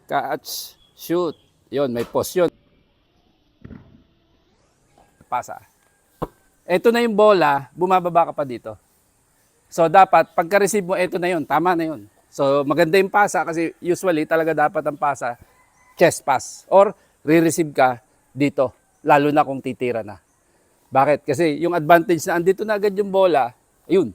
Catch, shoot. Yun, may post yun. Pasa. Ito na yung bola, bumababa ka pa dito. So dapat, pagka-receive mo, ito na yun, tama na yun. So maganda yung pasa kasi usually talaga dapat ang pasa, chest pass. Or re-receive ka dito, lalo na kung titira na. Bakit? Kasi yung advantage na andito na agad yung bola, ayun,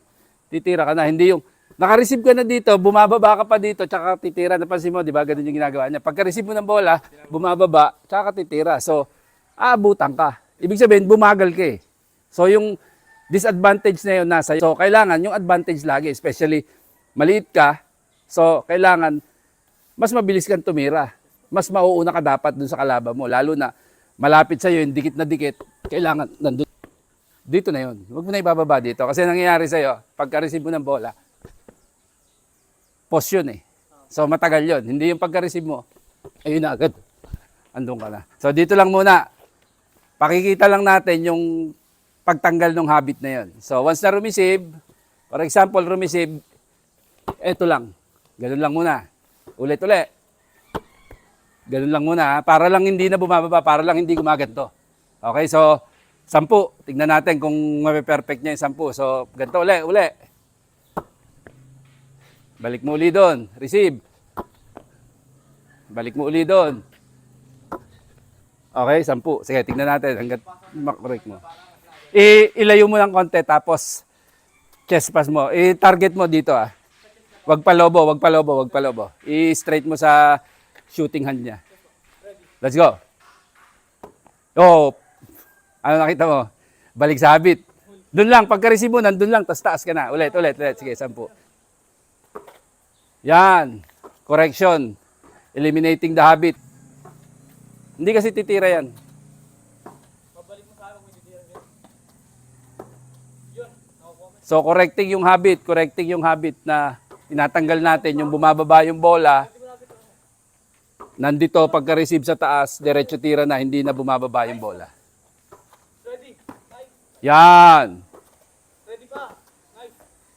titira ka na. Hindi yung naka-receive ka na dito, bumababa ka pa dito, tsaka titira. Napansin mo, di ba? Ganun yung ginagawa niya. Pagka-receive mo ng bola, bumababa, tsaka titira. So, aabutan ka. Ibig sabihin, bumagal ka eh. So, yung disadvantage na yun nasa. So, kailangan yung advantage lagi, especially maliit ka. So, kailangan mas mabilis kang tumira. Mas mauuna ka dapat dun sa kalaban mo. Lalo na malapit sa'yo, yung dikit na dikit, kailangan nandun. Dito na yun. Huwag mo na ibababa dito. Kasi nangyayari sa'yo, pagka-receive mo ng bola, post yun eh. So matagal yun. Hindi yung pagka-receive mo, ayun na agad. Andun ka na. So dito lang muna. Pakikita lang natin yung pagtanggal ng habit na yun. So once na rumisave, for example, rumisave, eto lang. Ganun lang muna. Ulit-ulit. Ganun lang muna. Para lang hindi na bumababa, para lang hindi gumaganto. Okay, so 10. Tignan natin kung mape-perfect niya yung 10. So ganito uli. Balik mo uli doon. Receive. Balik mo uli doon. Okay, 10. Sige, tignan natin hanggat mak-break mo. Ilayo mo lang konti tapos chest pass mo. I-target mo dito ah. Wag palobo. I-straight mo sa shooting hand niya. Let's go. Oh, ano nakita mo? Balik sa habit. Doon lang, pagka-receive mo, nandun lang, taas ka na. Ulit. Sige, 10. Yan. Correction. Eliminating the habit. Hindi kasi titira yan. So, correcting yung habit na tinatanggal natin, yung bumababa yung bola, nandito pagka-receive sa taas, diretso tira na, hindi na bumababa yung bola. Yan.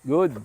Good.